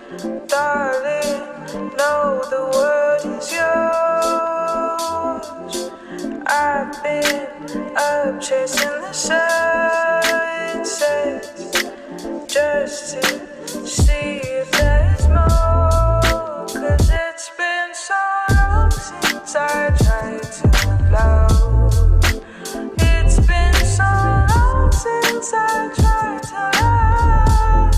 Darling, know the world is yours. I've been up chasing the sunsets just to see if there's more. 'Cause it's been so long since I tried to love. It's been so long since I tried to love.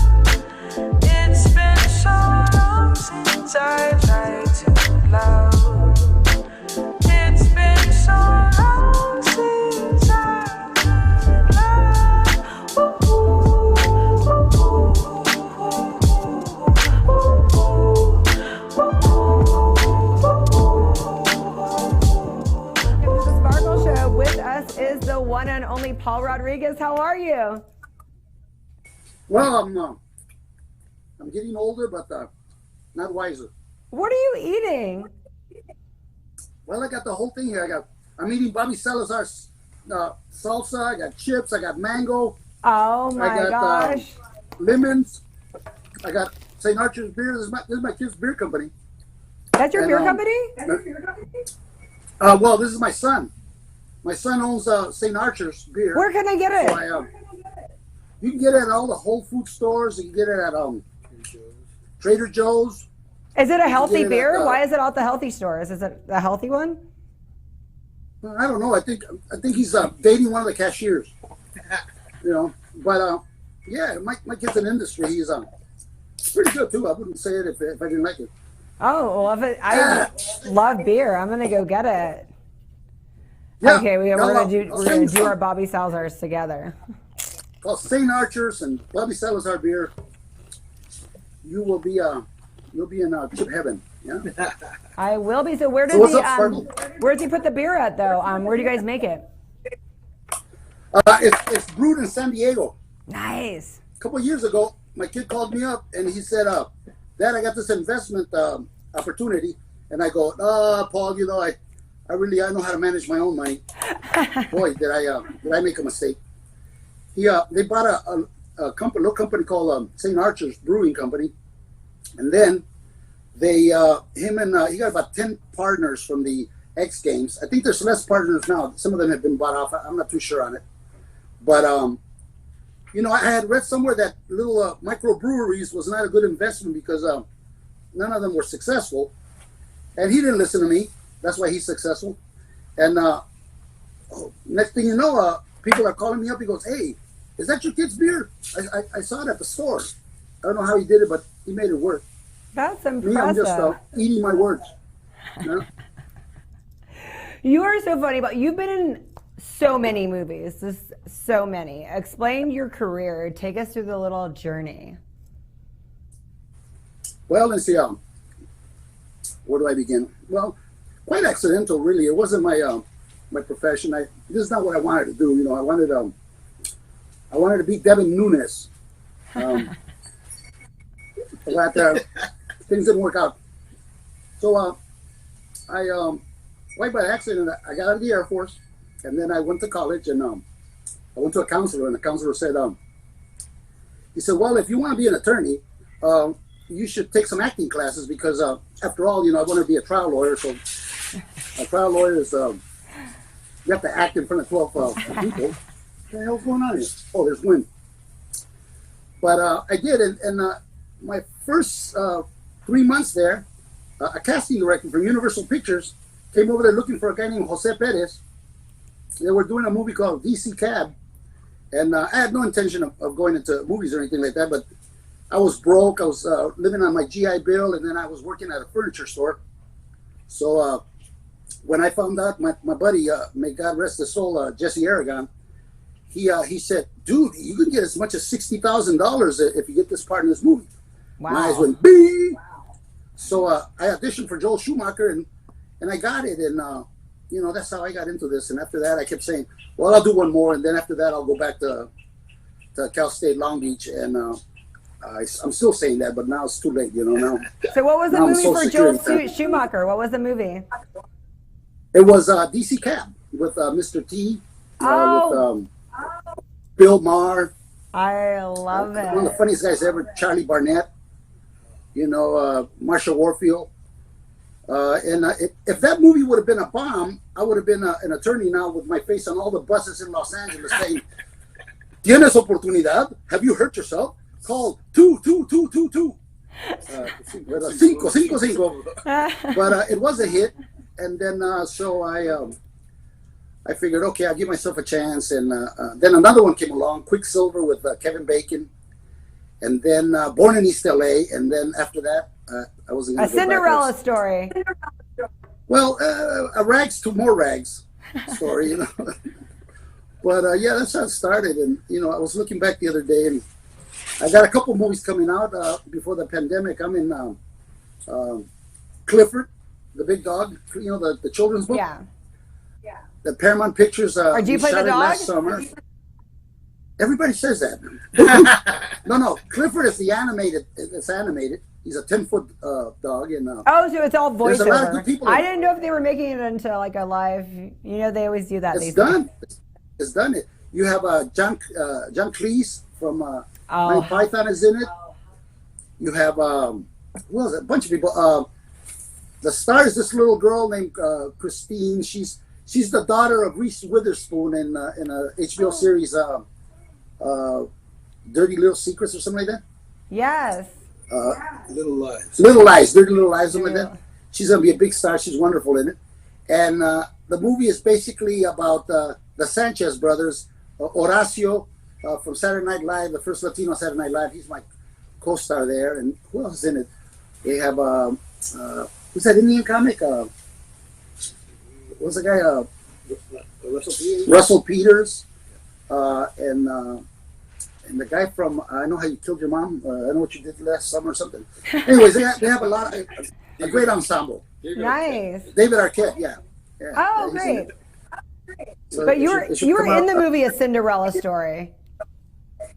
It's been so long since I tried to love. It's been so long since I tried love. Welcome to the Sparkle Show. With us is the one and only Paul Rodriguez. How are you? Well, I'm getting older, but not wiser. What are you eating? Well, I got the whole thing here. I'm eating Bobby Salazar's salsa. I got chips. I got mango. Oh my I got gosh. lemons. I got St. Archer's beer. This is my kid's beer company. That's your And, beer company? Well, this is my son. My son owns St. Archer's beer. Where can I get it? So you can get it at all the Whole Food stores. You can get it at Trader Joe's. Is it a healthy get it beer? at, Why is it at the healthy stores? Is it a healthy one? I don't know. I think he's dating one of the cashiers. You know, but yeah, my kid's in industry. He's pretty good too. I wouldn't say it if I didn't like it. Oh, well, I love beer. I'm gonna go get it. Yeah, Okay, we're gonna do St. our Bobby Salazar's together. Called St. Archer's and Bobby Salazar beer. You'll be in chip heaven. Yeah. I will be. So where does what's up, Sparkle? where does he put the beer at though? Where do you guys make it? It's brewed in San Diego. Nice. A couple of years ago, my kid called me up and he said, "Dad, I got this investment opportunity." And I go, Paul, you know, I know how to manage my own money. Boy, did I make a mistake. They bought a little company called St. Archer's Brewing Company, and then he got about 10 partners from the X Games. I think there's less partners now. Some of them have been bought off. I'm not too sure on it, but you know, I had read somewhere that little microbreweries was not a good investment because none of them were successful, and he didn't listen to me. That's why he's successful. And next thing you know, people are calling me up. He goes, "Hey, is that your kid's beer? I saw it at the store." I don't know how he did it, but he made it work. That's Me, I'm impressive. just eating my words. You know? You are so funny, but you've been in so many movies. Just so many. Explain your career. Take us through the little journey. Well, let's see. Where do I begin? Well, quite accidental, really. It wasn't my profession. This is not what I wanted to do. You know, I wanted to be Devin Nunes. But things didn't work out. So right by accident, I got out of the Air Force, and then I went to college, and I went to a counselor, and the counselor said, he said, "Well, if you want to be an attorney, you should take some acting classes because, after all, you know, I want to be a trial lawyer. So a trial lawyer is you have to act in front of 12 people. What the hell's going on here? Oh, there's wind. But I did, and my first 3 months there, a casting director from Universal Pictures came over there looking for a guy named Jose Perez. They were doing a movie called DC Cab, and I had no intention of going into movies or anything like that, but I was broke. I was living on my GI Bill, and then I was working at a furniture store. So when I found out, my buddy, may God rest his soul, Jesse Aragon, he said, "Dude, you can get as much as $60,000 if you get this part in this movie." Wow. My eyes went bing. So I auditioned for Joel Schumacher, and I got it, and you know, that's how I got into this. And after that, I kept saying, "Well, I'll do one more, and then after that, I'll go back to Cal State Long Beach." And I'm still saying that, but now it's too late, you know. Now. So what was the Now I'm movie Social for Joel Security. Schumacher? What was the movie? It was DC Cab with Mr. T, with Bill Maher. I love One of the it. funniest guys ever, Charlie Barnett. Marsha Warfield. If that movie would have been a bomb, I would have been an attorney now with my face on all the buses in Los Angeles saying, "Tienes oportunidad? Have you hurt yourself? Call 22222. 555." But it was a hit, and then so I figured, okay, I'll give myself a chance, and then another one came along, Quicksilver with Kevin Bacon, and then Born in East LA, and then after that, I wasn't going to go Cinderella backwards. story. Well, a rags to more rags story, But yeah, that's how it started, and I was looking back the other day, and I got a couple movies coming out before the pandemic. I'm in Clifford, the Big Dog, the children's book. Yeah. The Paramount Pictures. Or do you play shot the it dog? last summer. Everybody says that. No. Clifford is the animated. It's animated. He's a 10-foot dog, and Oh, so it's all there's a lot of good voiceover. people. I didn't know if they were making it into like a live. They always do that. It's these done. days. It's done. It. You have John Cleese from Oh. Monty Python is in it. You have who else? A bunch of people. The star is this little girl named Christine. She's the daughter of Reese Witherspoon in a HBO series, Dirty Little Secrets or something like that. Yes. Little Lies. Dirty Little Lies, something like that. She's gonna be a big star. She's wonderful in it. And the movie is basically about the Sanchez brothers. Horacio from Saturday Night Live, the first Latino Saturday Night Live. He's my co-star there. And who else is in it? They have who's that Indian comic? What's the guy? Russell Peters, and the guy from I Know How You Killed Your Mom. I Know What You Did Last Summer or something. Anyways, they have a great ensemble. Nice. David Arquette, yeah. Oh, he's in great. it. So But it you should were come in the out. movie A Cinderella Story.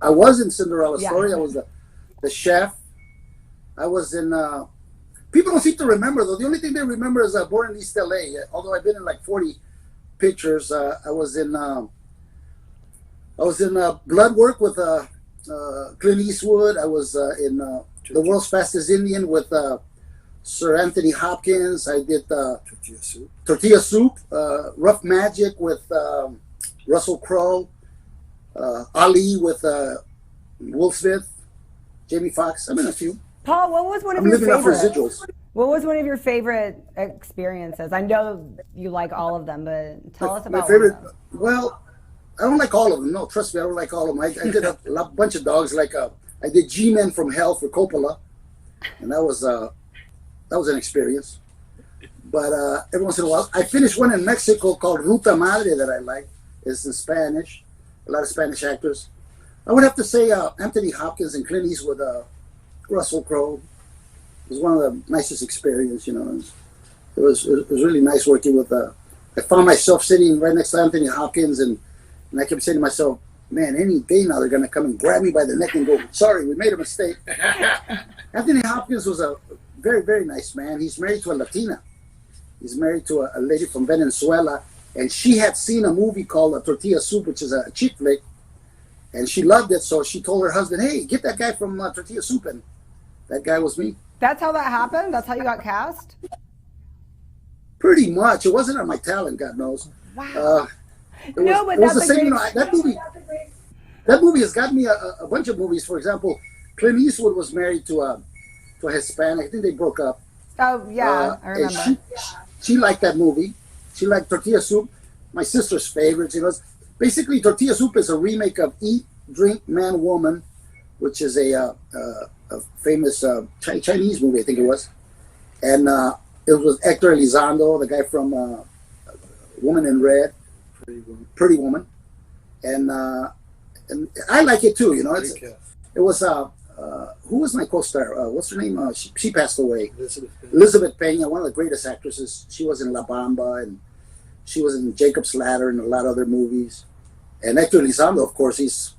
I was in Cinderella Yeah. Story. I was the chef. I was in. People don't seem to remember though. The only thing they remember is Born in East LA. Although I've been in like 40 pictures. I was in Blood Work with Clint Eastwood. I was in The World's Fastest Indian with Sir Anthony Hopkins. I did Tortilla Soup. Rough Magic with Russell Crowe. Ali with Will Smith. Jamie Foxx. I'm in a few. Paul, what was one of I'm your living up for favorites? residuals. What was one of your favorite experiences? I know you like all of them, but tell us about my favorite. one of them. Well, I don't like all of them. No, trust me, I don't like all of them. I did a bunch of dogs. Like I did G-Men from Hell for Coppola, and that was an experience. But every once in a while, I finished one in Mexico called Ruta Madre that I like. It's in Spanish. A lot of Spanish actors. I would have to say Anthony Hopkins and Clint Eastwood, Russell Crowe. It was one of the nicest experiences, It was really nice working with. I found myself sitting right next to Anthony Hopkins, and I kept saying to myself, "Man, any day now they're gonna come and grab me by the neck and go, sorry, we made a mistake." Anthony Hopkins was a very, very nice man. He's married to a Latina. He's married to a lady from Venezuela, and she had seen a movie called Tortilla Soup, which is a chick flick, and she loved it. So she told her husband, "Hey, get that guy from Tortilla Soup," and that guy was me. That's how that happened? That's how you got cast? Pretty much. It wasn't on my talent, God knows. Wow. It No, was, but it was that's the a same. great That movie has gotten me a bunch of movies. For example, Clint Eastwood was married to a Hispanic. I think they broke up. Oh, yeah, I And remember. she liked that movie. She liked Tortilla Soup. My sister's favorite. Basically Tortilla Soup is a remake of Eat, Drink, Man, Woman, which is a famous Chinese movie, I think it was. And it was Hector Elizondo, the guy from Woman in Red, Pretty Woman. And I like it too, It was who was my co-star? What's her name? She passed away. Elizabeth Pena, one of the greatest actresses. She was in La Bamba, and she was in Jacob's Ladder and a lot of other movies. And Hector Elizondo, of course, he's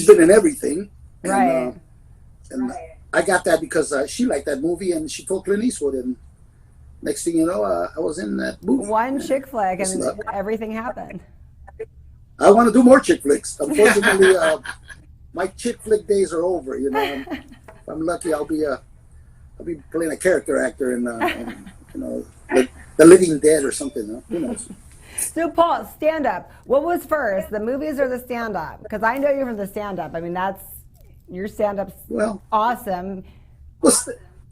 been in everything. Right. And I got that because she liked that movie, and she told Clint Eastwood, and next thing you know, I was in that movie. One chick flick and everything happened. I want to do more chick flicks. Unfortunately, my chick flick days are over. If I'm lucky, I'll be playing a character actor in the Living Dead or something. Huh? Who knows? So, Paul, stand up. What was first, the movies or the stand up? Because I know you're from the stand up. I mean, your stand up's awesome. Well,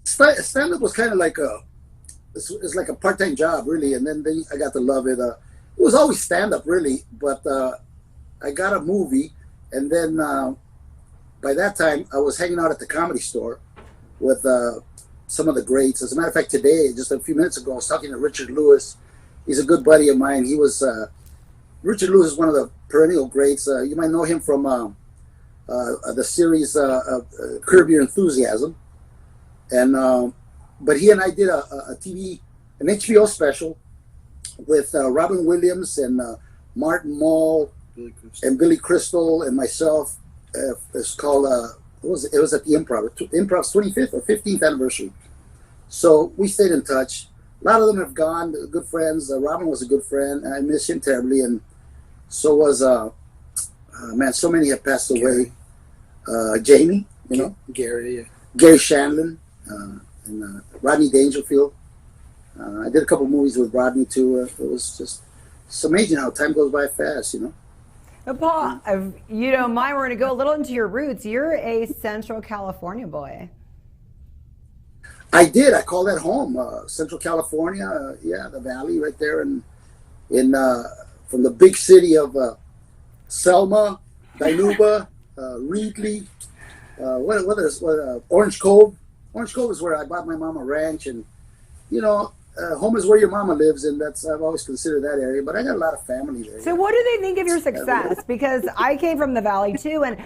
stand up was kind of like it's like a part time job, really. And then I got to love it. It was always stand up, really. But I got a movie, and then by that time, I was hanging out at the Comedy Store with some of the greats. As a matter of fact, today, just a few minutes ago, I was talking to Richard Lewis. He's a good buddy of mine. Richard Lewis is one of the perennial greats. You might know him from the series Curb Your Enthusiasm. But he and I did an HBO special with Robin Williams and Martin Mull and Billy Crystal and myself. It's called, it was at the Improv. Improv's 25th or 15th anniversary. So we stayed in touch. A lot of them have gone, good friends. Robin was a good friend. I miss him terribly. And so was, so many have passed away. Jamie, Gary Shandlin, and Rodney Dangerfield. I did a couple movies with Rodney too. It was it's amazing how time goes by fast, Now, Paul, you don't mind, we're going to go a little into your roots. You're a Central California boy. I did. I call that home. Central California, the valley right there, in from the big city of Selma, Dinuba, Reedley, Orange Cove. Orange Cove is where I bought my mom a ranch, and home is where your mama lives, and I've always considered that area. But I got a lot of family there. So, what do they think of your success? Because I came from the valley too, and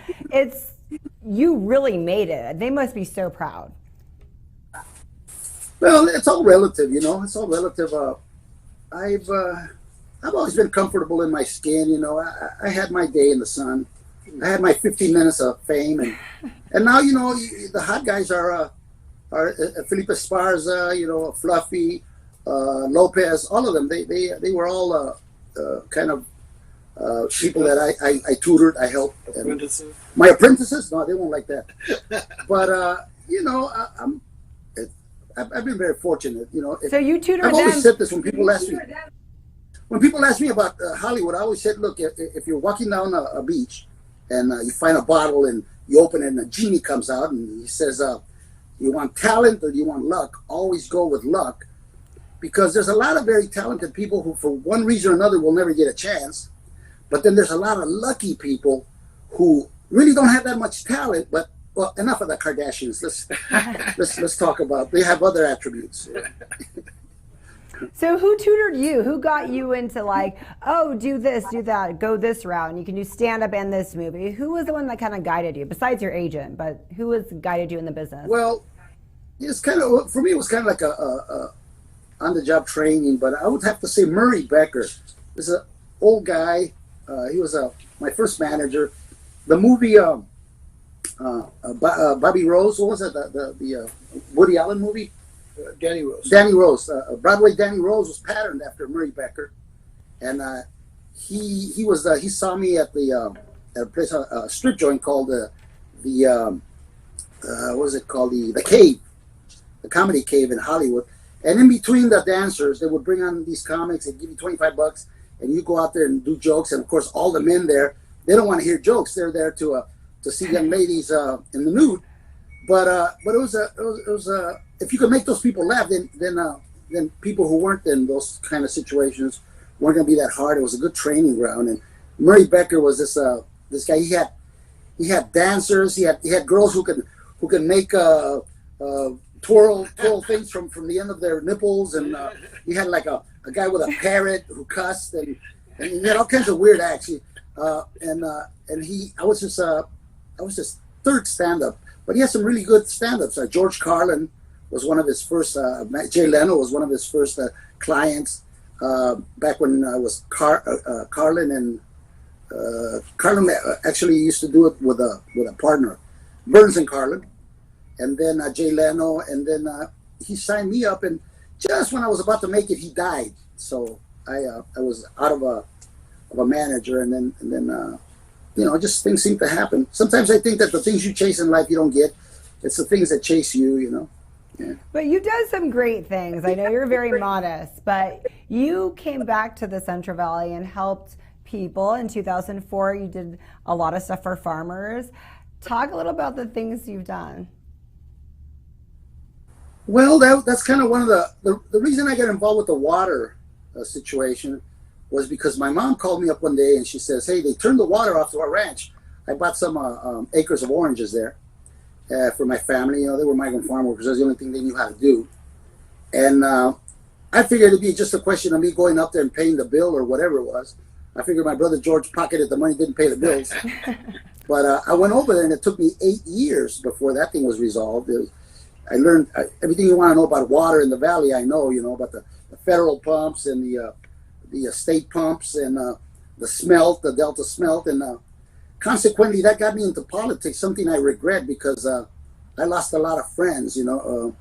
you really made it. They must be so proud. Well, it's all relative, It's all relative. I've always been comfortable in my skin, I had my day in the sun. I had my 15 minutes of fame, and now the hot guys are Felipe Esparza, Fluffy, Lopez, all of them. They were all kind of people that I tutored, I helped. apprentices. My apprentices? No, they won't like that. But I've been very fortunate, So you tutored them. I've always said this when people ask me. When people ask me about Hollywood, I always said, look, if you're walking down a beach and you find a bottle and you open it and a genie comes out and he says, you want talent or do you want luck? Always go with luck, because there's a lot of very talented people who, for one reason or another, will never get a chance. But then there's a lot of lucky people who really don't have that much talent, but well, enough of the Kardashians. Let's talk about. They have other attributes. So who tutored you? Who got you into do this, do that, go this route, and you can do stand-up and this movie? Who was the one that kind of guided you, besides your agent, but who was guided you in the business? Well, it's kind of, for me, it was kind of like a on-the-job training, but I would have to say Murray Becker. This is an old guy. He was my first manager. The movie Bobby Rose, what was it? The Woody Allen movie? Danny Rose. Danny Rose. Broadway Danny Rose was patterned after Murray Becker, and he saw me at a place, a strip joint called what was it called, the Cave, the Comedy Cave in Hollywood. And in between the dancers, they would bring on these comics and give you $25, and you go out there and do jokes. And of course, all the men there, they don't want to hear jokes. They're there to see young ladies in the nude. But it was if you could make those people laugh, then people who weren't in those kind of situations weren't going to be that hard. It was a good training ground. And Murray Becker was this guy. He had dancers. He had girls who could make twirl things from the end of their nipples, and he had like a guy with a parrot who cussed, and he had all kinds of weird acts. I was his third stand-up, but he had some really good stand-ups. George Carlin was one of his first. Jay Leno was one of his first clients back when I was Carlin, and Carlin actually used to do it with a partner, Burns and Carlin, and then Jay Leno, and then he signed me up, and just when I was about to make it, he died. So I was out of a manager, and then just things seem to happen. Sometimes I think that the things you chase in life you don't get. it's the things that chase you, you know. Yeah. But you did some great things. I know you're very modest, but you came back to the Central Valley and helped people in 2004. You did a lot of stuff for farmers. Talk a little about the things you've done. Well, that's kind of one of the reason I got involved with the water situation was because my mom called me up one day and she says, hey, they turned the water off to our ranch. I bought some acres of oranges there for my family. You know, they were migrant farm workers. That's the only thing they knew how to do. And I figured it'd be just a question of me going up there and paying the bill or whatever it was. I figured my brother George pocketed the money, didn't pay the bills. But I went over there and it took me 8 years before that thing was resolved. I learned everything you want to know about water in the valley. I know, you know, about the federal pumps and the state pumps and the smelt, the Delta smelt. And consequently, that got me into politics, something I regret because I lost a lot of friends, you know.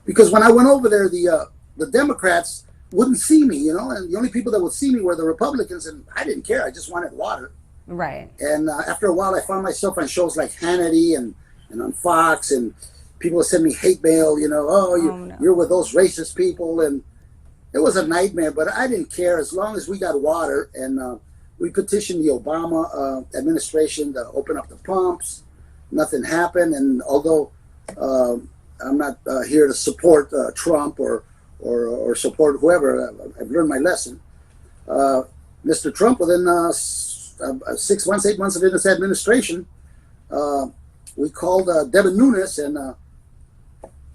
Because when I went over there, the Democrats wouldn't see me, you know, and the only people that would see me were the Republicans, and I didn't care. I just wanted water. Right. And after a while, I found myself on shows like Hannity and on Fox, and people would send me hate mail, you know, you're with those racist people. And it was a nightmare, but I didn't care as long as we got water. And we petitioned the Obama administration to open up the pumps. Nothing happened. And although I'm not here to support Trump or support whoever, I've learned my lesson. Mr. Trump, within 6 months, 8 months of his administration, we called Devin Nunes, and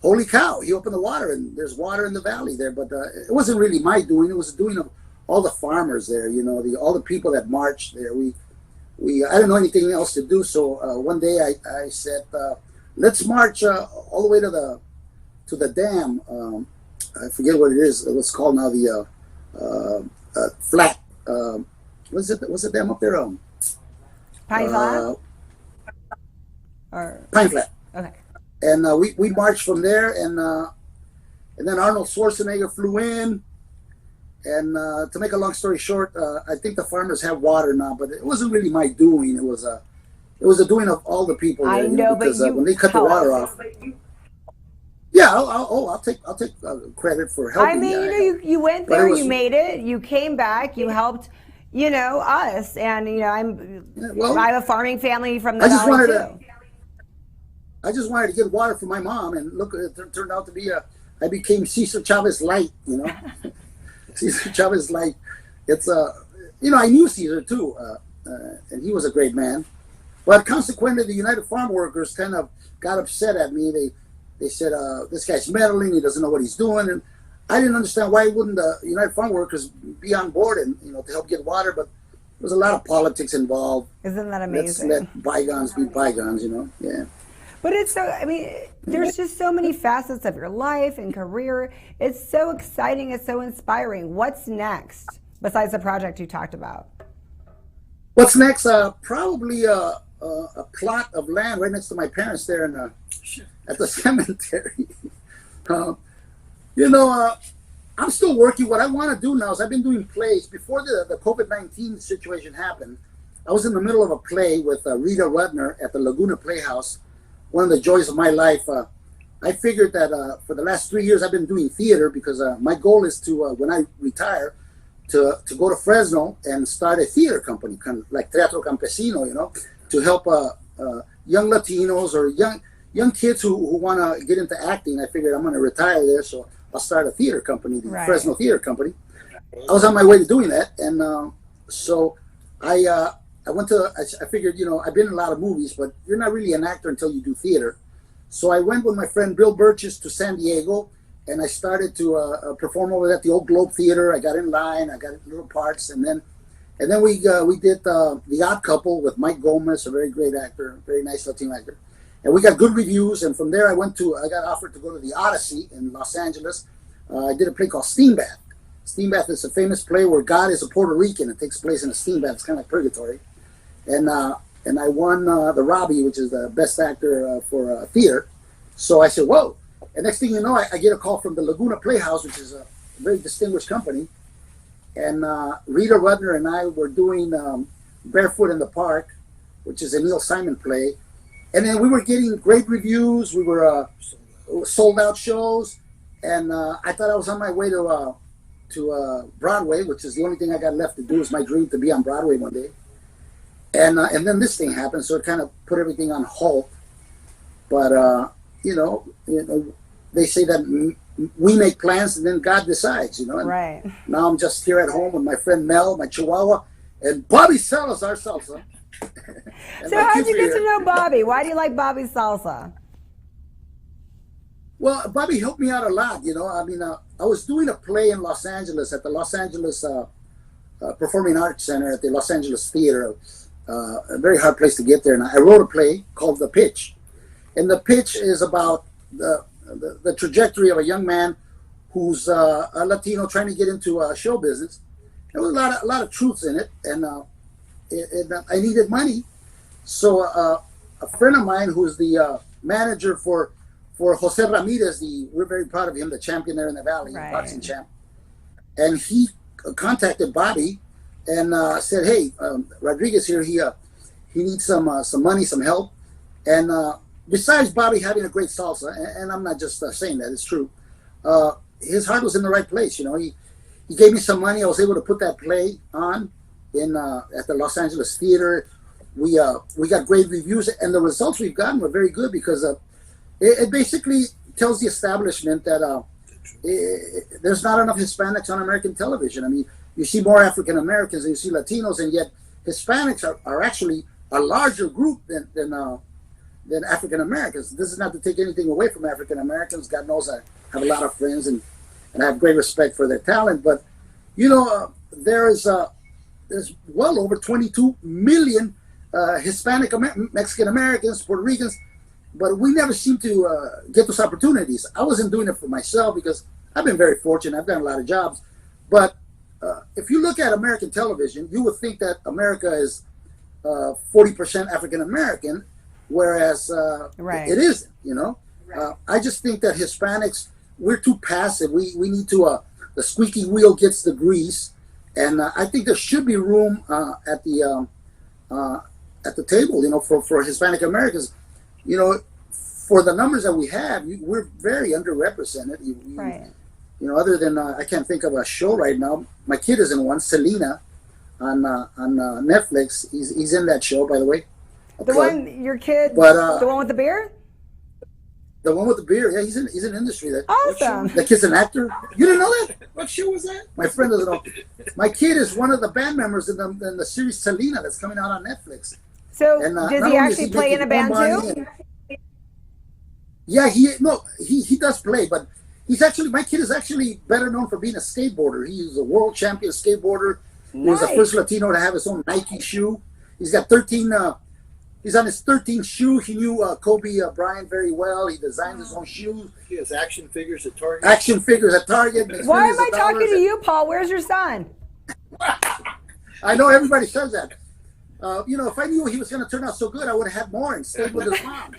holy cow, he opened the water, and there's water in the valley there. But it wasn't really my doing; it was the doing of all the farmers there. You know, all the people that marched there. I didn't know anything else to do, so one day I said, let's march all the way to the dam. I forget what it is. What's called now the flat. What's the dam up there? Pine Flat? Or Pine Flat. Okay. And we marched from there, and then Arnold Schwarzenegger flew in. And to make a long story short, I think the farmers have water now, but it wasn't really my doing. It was the doing of all the people there. I know, because but when they cut the water off. Yeah, I'll take credit for helping. I mean, you know, you went there, you made it, you came back, you helped, you know, us, and you know, I have a farming family from the valley too. I just wanted to get water for my mom, and look, it turned out to be I became Cesar Chavez Light, you know. Cesar Chavez Light. It's you know, I knew Cesar too, and he was a great man. But consequently, the United Farm Workers kind of got upset at me. They said, this guy's meddling, he doesn't know what he's doing. And I didn't understand why wouldn't the United Farm Workers be on board and, you know, to help get water. But there was a lot of politics involved. Isn't that amazing? Let's let bygones be bygones, you know. Yeah. But it's so, I mean, there's just so many facets of your life and career. It's so exciting. It's so inspiring. What's next besides the project you talked about? What's next? Probably a plot of land right next to my parents there in at the cemetery. You know, I'm still working. What I want to do now is I've been doing plays. Before the COVID-19 situation happened, I was in the middle of a play with Rita Rudner at the Laguna Playhouse. One of the joys of my life. I figured that for the last 3 years I've been doing theater because my goal is to, when I retire, to go to Fresno and start a theater company, kind of like Teatro Campesino, you know, to help young Latinos or young kids who want to get into acting. I figured I'm going to retire there, so I'll start a theater company, the Fresno Theater Company. I was on my way to doing that, and so I went to, I figured, you know, I've been in a lot of movies, but you're not really an actor until you do theater. So I went with my friend Bill Burgess to San Diego, and I started to perform over at the Old Globe Theater. I got in line, I got little parts, and then we did The Odd Couple with Mike Gomez, a very great actor, very nice Latino actor. And we got good reviews, and from there I got offered to go to the Odyssey in Los Angeles. I did a play called Steam Bath. Steam Bath is a famous play where God is a Puerto Rican. It takes place in a steam bath. It's kind of like purgatory. And I won the Robbie, which is the best actor for theater. So I said, whoa. And next thing you know, I get a call from the Laguna Playhouse, which is a very distinguished company. And Rita Rudner and I were doing Barefoot in the Park, which is a Neil Simon play. And then we were getting great reviews. We were sold out shows, and I thought I was on my way to Broadway, which is the only thing I got left to do. Is my dream to be on Broadway one day. And then this thing happened, so it kind of put everything on halt. But you know, they say that we make plans and then God decides. You know, and Right. now I'm just here at home with my friend Mel, my Chihuahua, and Bobby Salazar salsa. And So my how did kids you are get to here. know Bobby? Why do you like Bobby's salsa? Well, Bobby helped me out a lot. You know, I mean, I was doing a play in Los Angeles at the Los Angeles Performing Arts Center at the Los Angeles Theater, a very hard place to get there. And I wrote a play called The Pitch. And The Pitch is about the trajectory of a young man who's a Latino trying to get into show business. There was a lot of truths in it, and I needed money. So a friend of mine who's the manager for Jose Ramirez, we're very proud of him, the champion there in the Valley, Right. boxing champ. And he contacted Bobby and said, "Hey, Rodriguez here. He needs some money, some help." And besides Bobby having a great salsa, and I'm not just saying that, it's true. His heart was in the right place. You know, he gave me some money. I was able to put that play on at the Los Angeles Theater. We got great reviews, and the results we've gotten were very good because it basically tells the establishment that there's not enough Hispanics on American television. I mean, you see more African Americans than you see Latinos, and yet Hispanics are actually a larger group than African Americans. This is not to take anything away from African Americans. God knows I have a lot of friends and I have great respect for their talent. But you know, there's well over 22 million Hispanic Mexican Americans, Puerto Ricans, but we never seem to get those opportunities. I wasn't doing it for myself because I've been very fortunate. I've done a lot of jobs. But if you look at American television, you would think that America is 40% African American, whereas Right. it isn't, you know. I just think that Hispanics, we're too passive. We need to, the squeaky wheel gets the grease. And I think there should be room at the table, you know, for Hispanic Americans. You know, for the numbers that we have, we're very underrepresented. Right. You know, other than I can't think of a show right now. My kid is in one, Selena, on Netflix. He's in that show, by the way. The one your kid, But, the one with the beard. The one with the beard, yeah, he's in industry. Awesome. That kid's an actor. You didn't know that? What show was that? My friend doesn't know. My kid is one of the band members in the series Selena that's coming out on Netflix. So And, does not he only is actually he play in a making band more too? money Yeah, he does play, but my kid is actually better known for being a skateboarder. He's a world champion skateboarder. He was the Nice. first Latino to have his own Nike shoe. He's got 13. He's on his 13th shoe. He knew Kobe Bryant very well. He designed his own shoes. He has action figures at Target. Action figures at Target. Makes Why am millions I of talking dollars. to you, Paul? Where's your son? I know everybody says that. You know, if I knew he was going to turn out so good, I would have had more and stayed with his mom.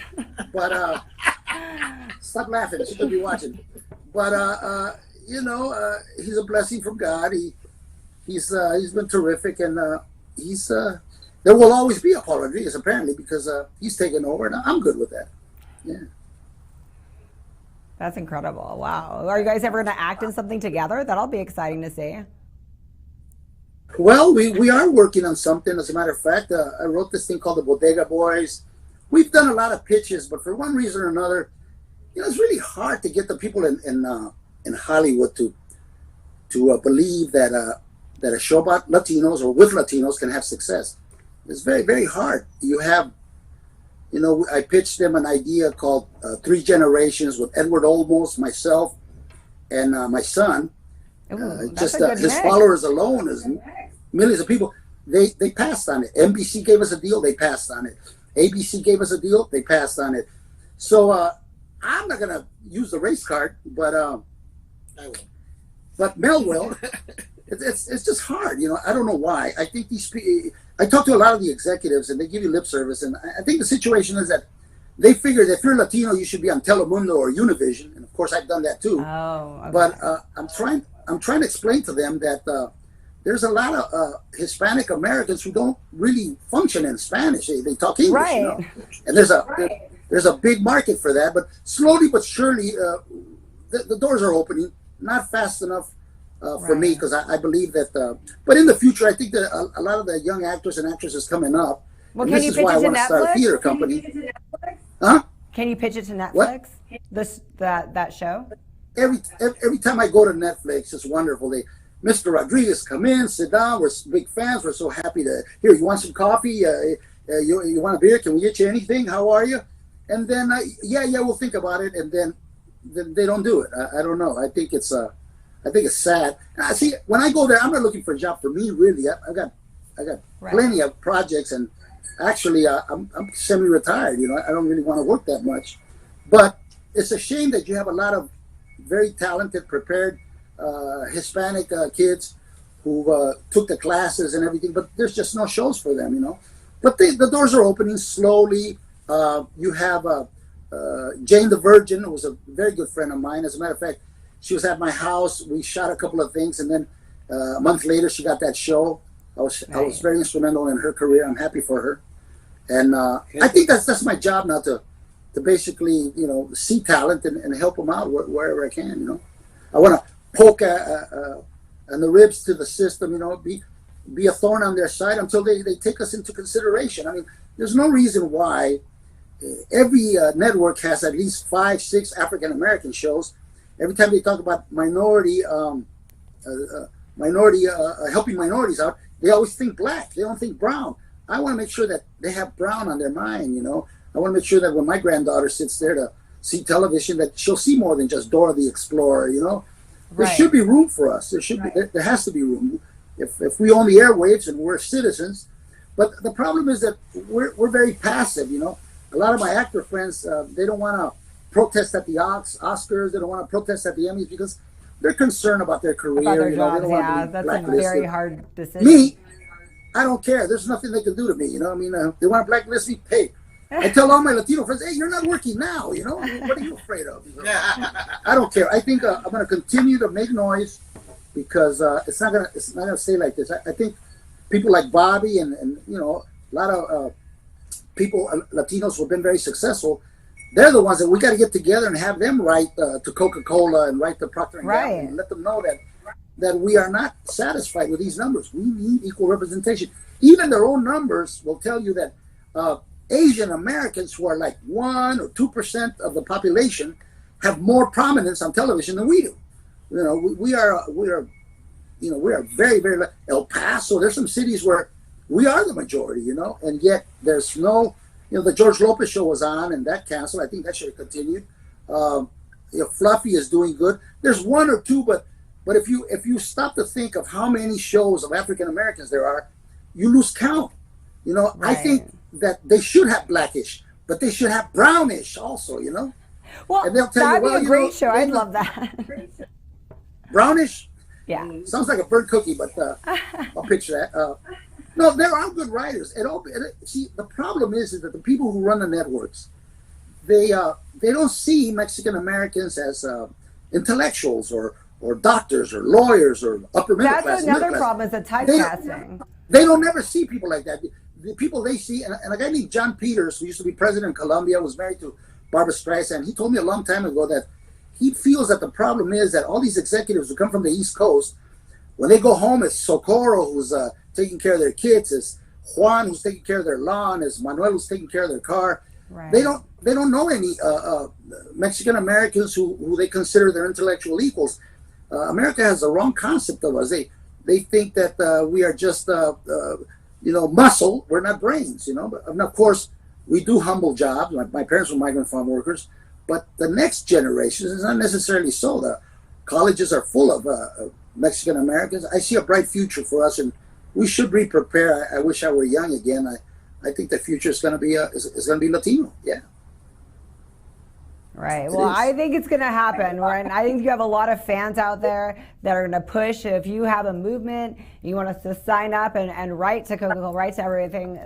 But stop laughing. She could be watching. But you know, he's a blessing from God. He's been terrific, and there will always be a Paul Rodriguez apparently because he's taken over, and I'm good with that. Yeah. That's incredible. Wow. Are you guys ever going to act in something together? That'll be exciting to see. Well, we are working on something. As a matter of fact, I wrote this thing called the Bodega Boys. We've done a lot of pitches, but for one reason or another, you know, it's really hard to get the people in Hollywood to believe that a show about Latinos or with Latinos can have success. It's very, very hard. You have, you know, I pitched them an idea called Three Generations with Edward Olmos, myself, and my son. Ooh, that's Just a good his mix. followers alone is millions of people. They passed on it. NBC gave us a deal. They passed on it. ABC gave us a deal. They passed on it. So I'm not gonna use the race card, but I will. but Mel will. It's just hard, you know. I don't know why. I think I talk to a lot of the executives, and they give you lip service. And I think the situation is that they figure that if you're Latino, you should be on Telemundo or Univision, and of course I've done that too. Oh, okay. But I'm trying to explain to them that there's a lot of Hispanic Americans who don't really function in Spanish. They talk English, Right. you know? And there's a big market for that. But slowly but surely, the doors are opening. Not fast enough for me, because I believe that. But in the future, I think that a lot of the young actors and actresses coming up. Well, and can this you is pitch why it I to want to start a Netflix? theater company. Huh? Can you pitch it to Netflix? What? That show? Every time I go to Netflix, it's wonderful. Mr. Rodriguez, come in, sit down. We're big fans. We're so happy to. Here, you want some coffee? You want a beer? Can we get you anything? How are you? And then, yeah, we'll think about it. And then they don't do it. I don't know. I think it's sad. See, when I go there, I'm not looking for a job for me, really. I got Right. plenty of projects, and actually, I'm semi-retired. You know, I don't really want to work that much. But it's a shame that you have a lot of very talented, prepared Hispanic kids who took the classes and everything, but there's just no shows for them, you know. But the doors are opening slowly. You have Jane the Virgin, who was a very good friend of mine. As a matter of fact, she was at my house. We shot a couple of things, and then a month later, she got that show. I was very instrumental in her career. I'm happy for her, and I think that's my job now, to basically, you know, see talent and help them out wherever I can. You know, I want to poke on the ribs to the system. You know, be a thorn on their side until they take us into consideration. I mean, there's no reason why every network has at least 5, 6 African American shows. Every time they talk about minority helping minorities out, they always think black. They don't think brown. I want to make sure that they have brown on their mind. You know, I want to make sure that when my granddaughter sits there to see television, that she'll see more than just Dora the Explorer. You know, there should be room for us. There has to be room. If we own the airwaves and we're citizens, but the problem is that we're very passive. You know, a lot of my actor friends, they don't want to protest at the Oscars. They don't want to protest at the Emmys because they're concerned about their career. About their you know, jobs, they don't want to be that's a blacklisted. very hard decision. Me, I don't care. There's nothing they can do to me. You know, I mean, they want to blacklist me. Hey, I tell all my Latino friends, hey, you're not working now. You know, what are you afraid of? You know? I don't care. I think I'm going to continue to make noise because it's not gonna stay like this. I think people like Bobby and you know, a lot of people, Latinos who have been very successful. They're the ones that we got to get together and have them write to Coca-Cola and write to Procter & Gamble and let them know that we are not satisfied with these numbers. We need equal representation. Even their own numbers will tell you that Asian Americans, who are like 1 or 2% of the population, have more prominence on television than we do. You know, we are very, very El Paso. There's some cities where we are the majority, you know, and yet there's no. You know, the George Lopez show was on, and that canceled. I think that should have continued. You know, Fluffy is doing good. There's 1 or 2, but if you stop to think of how many shows of African Americans there are, you lose count. You know, I think that they should have Blackish, but they should have Brownish also. You know, well, and they'll tell that'd you, well, be a great show. I'd love that. Brownish. Yeah, sounds like a burnt cookie, but I'll picture that. No, there are good writers. See, the problem is that the people who run the networks, they don't see Mexican Americans as intellectuals or doctors or lawyers or upper middle class. That's another problem, is the typecasting. They don't never see people like that. The people they see, and a guy named John Peters, who used to be president of Colombia, was married to Barbara Streisand. He told me a long time ago that he feels that the problem is that all these executives who come from the East Coast, when they go home, it's Socorro who's taking care of their kids, is Juan who's taking care of their lawn, is Manuel who's taking care of their car. Right. They don't know any Mexican Americans who they consider their intellectual equals. America has the wrong concept of us. They think that we are just muscle. We're not brains, you know. And of course, we do humble jobs. My parents were migrant farm workers, but the next generation is not necessarily so. The colleges are full of Mexican Americans. I see a bright future for us, and we should prepare. I wish I were young again. I think the future is going to be is going to be Latino. Yeah. Right. Well, I think it's going to happen. And I think you have a lot of fans out there that are going to push. If you have a movement, you want us to sign up and write to Coca-Cola, write to everything,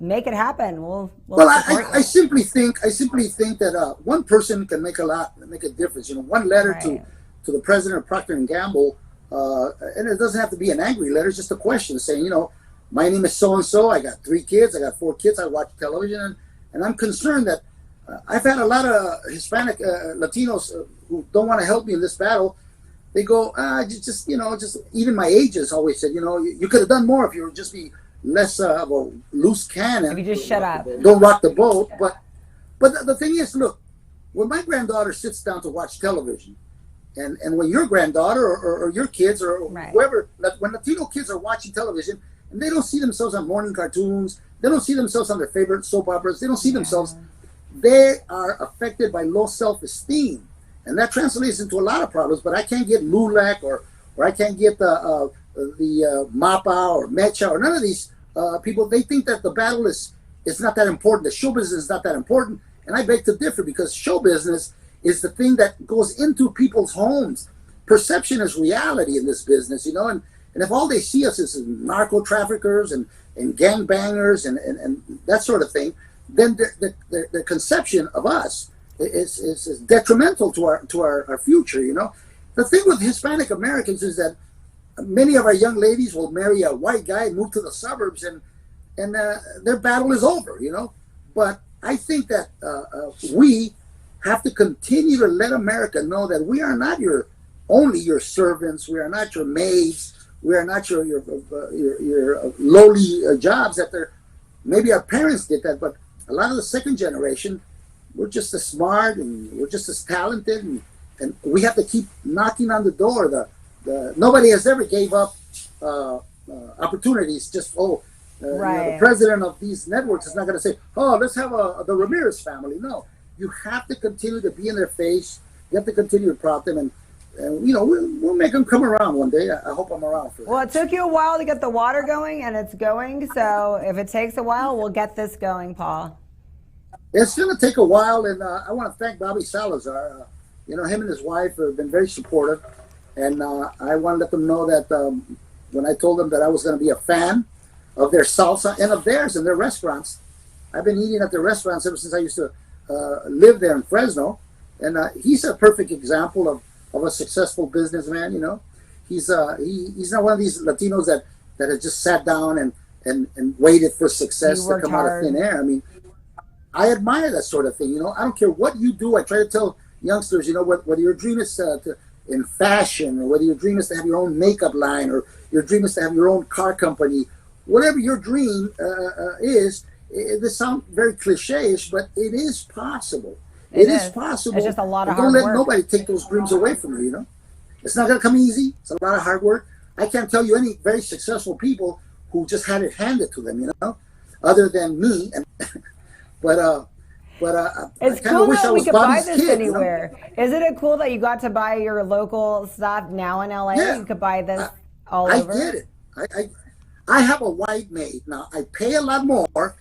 make it happen. Well, I simply think that one person can make a difference. You know, one letter to the president of Procter & Gamble and it doesn't have to be an angry letter, it's just a question saying, my name is so-and-so, I got 3 kids, I got 4 kids, I watch television, and I'm concerned that I've had a lot of Hispanic Latinos who don't want to help me in this battle. They go, just even my ages always said, you could have done more if you would just be less of a loose cannon. If you just shut up. Don't rock the boat. But the thing is, look, when my granddaughter sits down to watch television, and when your granddaughter or your kids or whoever, when Latino kids are watching television and they don't see themselves on morning cartoons, they don't see themselves on their favorite soap operas, they don't see themselves, they are affected by low self-esteem. And that translates into a lot of problems, but I can't get LULAC or I can't get the MAPA or MECHA or none of these people. They think that the battle is not that important. The show business is not that important. And I beg to differ, because show business is the thing that goes into people's homes. Perception is reality in this business, and if all they see us is narco traffickers and gangbangers and that sort of thing, then the conception of us is detrimental to our future. The thing with Hispanic Americans is that many of our young ladies will marry a white guy and move to the suburbs, and their battle is over. But I think that we have to continue to let America know that we are not only your servants. We are not your maids. We are not your lowly jobs that maybe our parents did that, but a lot of the second generation, we're just as smart and we're just as talented, and we have to keep knocking on the door. Nobody has ever gave up opportunities. The president of these networks is not going to say, let's have the Ramirez family. No, you have to continue to be in their face. You have to continue to prop them, and we'll make them come around one day. I hope I'm around for that. Well, it took you a while to get the water going, and it's going. So if it takes a while, we'll get this going, Paul. It's going to take a while, and I want to thank Bobby Salazar. Him and his wife have been very supportive, and I want to let them know that when I told them that I was going to be a fan of their salsa and of theirs and their restaurants, I've been eating at their restaurants ever since I used to live there in Fresno, and he's a perfect example of a successful businessman. He's not one of these Latinos that has just sat down and waited for success to come out of thin air. I mean, I admire that sort of thing. I don't care what you do. I try to tell youngsters, whether your dream is in fashion, or whether your dream is to have your own makeup line, or your dream is to have your own car company, whatever your dream is, this sounds very cliche-ish, but it is possible. It is possible. It's just a lot of hard work. Don't let nobody take those dreams away from you, It's not going to come easy. It's a lot of hard work. I can't tell you any very successful people who just had it handed to them, other than me. But it's cool that we could buy this anywhere. Isn't it cool that you got to buy your local stuff now in LA? Yeah, you could buy this all over. I did it. I have a white maid now. I pay a lot more,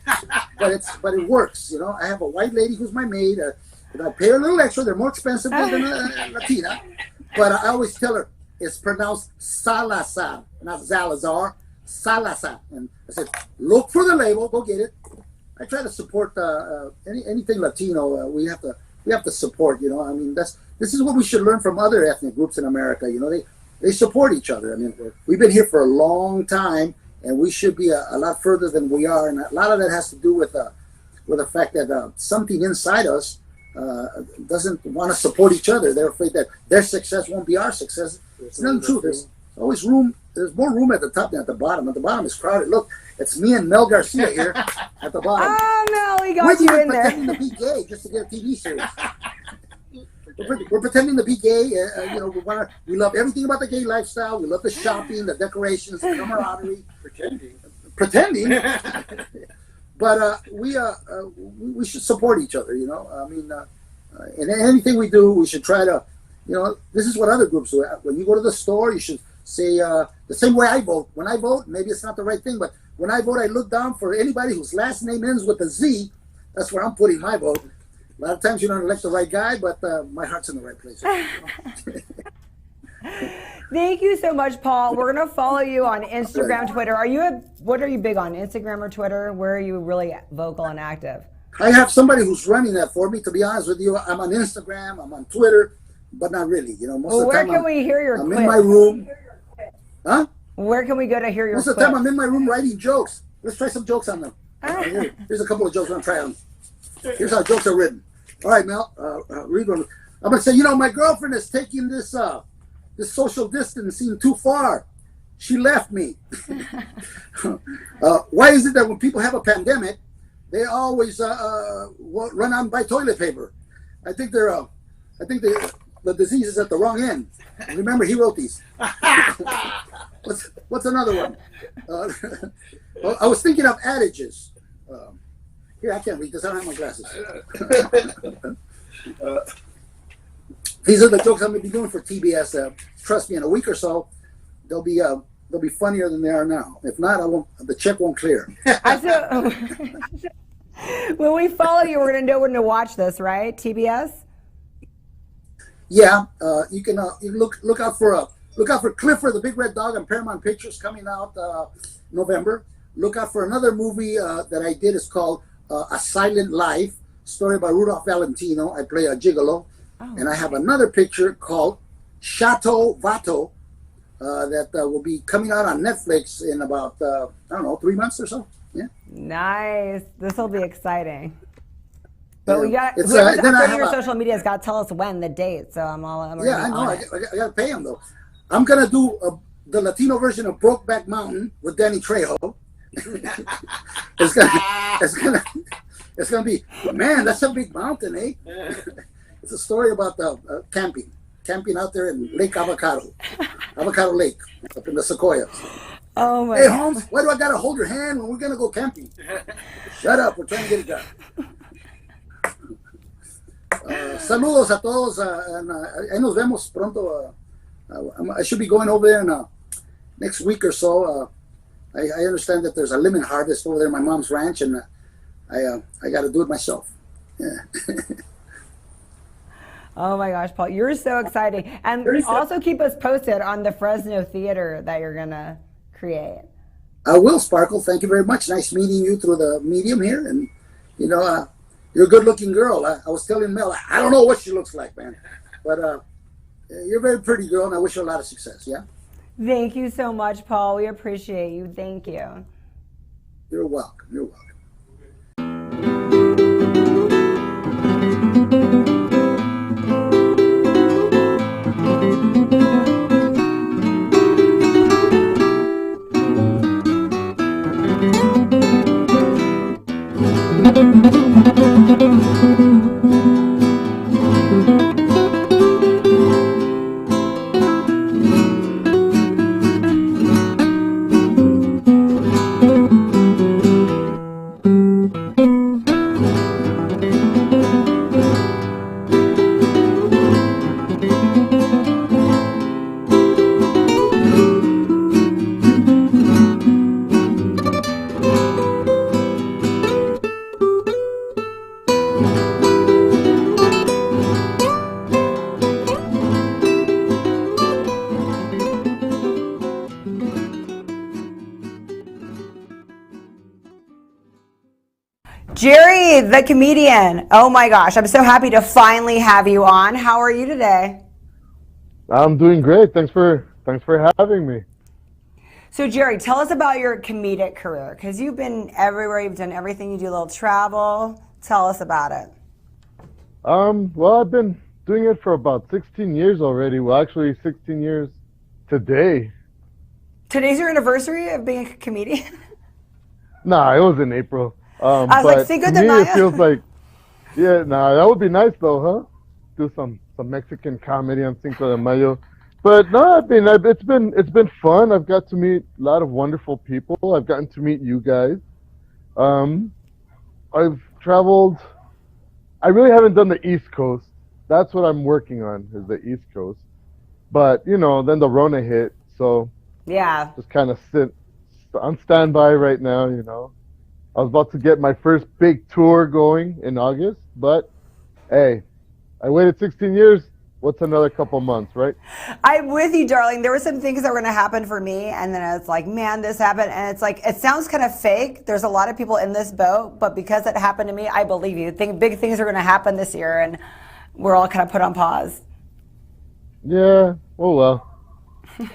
but it works. I have a white lady who's my maid. I pay her a little extra. They're more expensive than a Latina, but I always tell her it's pronounced Salazar, not Zalazar. Salazar. And I said, look for the label. Go get it. I try to support anything Latino. We have to support. I mean, this is what we should learn from other ethnic groups in America. They support each other. I mean, we've been here for a long time, and we should be a lot further than we are. And a lot of that has to do with the fact that something inside us doesn't want to support each other. They're afraid that their success won't be our success. It's not the truth. There's always room. There's more room at the top than at the bottom. At the bottom is crowded. Look, it's me and Mel Garcia here at the bottom. Oh, Mel, we got you in there. We're pretending to be gay just to get a TV series. We're pretending to be gay. We love everything about the gay lifestyle. We love the shopping, the decorations, the camaraderie. Pretending. But we should support each other. I mean, in anything we do, we should try to. This is what other groups do. When you go to the store, you should say the same way I vote. When I vote, maybe it's not the right thing, but when I vote, I look down for anybody whose last name ends with a Z. That's where I'm putting my vote. A lot of times you don't elect the right guy, but my heart's in the right place. Thank you so much, Paul. We're going to follow you on Instagram, Twitter. What are you big on, Instagram or Twitter? Where are you really vocal and active? I have somebody who's running that for me, to be honest with you. I'm on Instagram, I'm on Twitter, but not really. Most of the where time can we hear your I'm clips? in my room. Huh? Where can we go to hear your Most of the time clips? I'm in my room writing jokes. Let's try some jokes on them. Here's a couple of jokes I'm going to try on. Here's how jokes are written. All right, Mel, read one. I'm going to say, my girlfriend is taking this social distancing too far. She left me. Why is it that when people have a pandemic, they always run out and buy toilet paper? I think the disease is at the wrong end. Remember, he wrote these. What's another one? I was thinking of adages. Here, I can't read this. I don't have my glasses. These are the jokes I'm going to be doing for TBS. Trust me, in a week or so, they'll be funnier than they are now. If not, the check won't clear. When we follow you, we're going to know when to watch this, right? TBS? Yeah, you can look out for Clifford the Big Red Dog on Paramount Pictures coming out November. Look out for another movie that I did. It's called A Silent Life, story by Rudolph Valentino. I play a gigolo. And I have another picture called Chateau Vato that will be coming out on Netflix in about, 3 months or so. Yeah. Nice. This will be exciting. But we got Then your social media's got to tell us when, the date. So I'm I know. I got to pay him though. I'm gonna do the Latino version of Brokeback Mountain with Danny Trejo. It's gonna be, man, that's a big mountain, eh? It's a story about camping out there in Lake Avocado Lake, up in the Sequoias. Oh my! Hey Holmes, why do I gotta hold your hand when we're gonna go camping? Shut up, we're trying to get it done. Saludos a todos, and ahí nos vemos pronto. I should be going over there in next week or so. I understand that there's a lemon harvest over there in my mom's ranch, and I got to do it myself. Yeah. Oh my gosh, Paul, you're so exciting. And also keep us posted on the Fresno Theater that you're going to create. I will, Sparkle. Thank you very much. Nice meeting you through the medium here. And, you're a good-looking girl. I was telling Mel, I don't know what she looks like, man. But you're a very pretty girl, and I wish you a lot of success, yeah? Thank you so much, Paul. We appreciate you. Thank you. You're welcome. You're welcome. Jerry, the comedian. Oh my gosh, I'm so happy to finally have you on. How are you today? I'm doing great. Thanks for having me. So Jerry, tell us about your comedic career, because you've been everywhere. You've done everything. You do a little travel. Tell us about it. Well, I've been doing it for about 16 years already. Well, actually 16 years today. Today's your anniversary of being a comedian? Nah, it was in April. I was but like, Cinco de to me, Mayo? it feels like, yeah, nah, that would be nice though, huh? Do some Mexican comedy on Cinco de Mayo. But no, it's been fun. I've got to meet a lot of wonderful people. I've gotten to meet you guys. I've traveled. I really haven't done the East Coast. That's what I'm working on, is the East Coast. But then the Rona hit, so Yeah. just kind of sit on standby right now. I was about to get my first big tour going in August, but hey, I waited 16 years. What's another couple months, right? I'm with you, darling. There were some things that were going to happen for me, and then it's like, man, this happened, and it's like, it sounds kind of fake. There's a lot of people in this boat, but because it happened to me, I believe you. Think big things are going to happen this year, and we're all kind of put on pause. Yeah. Oh well.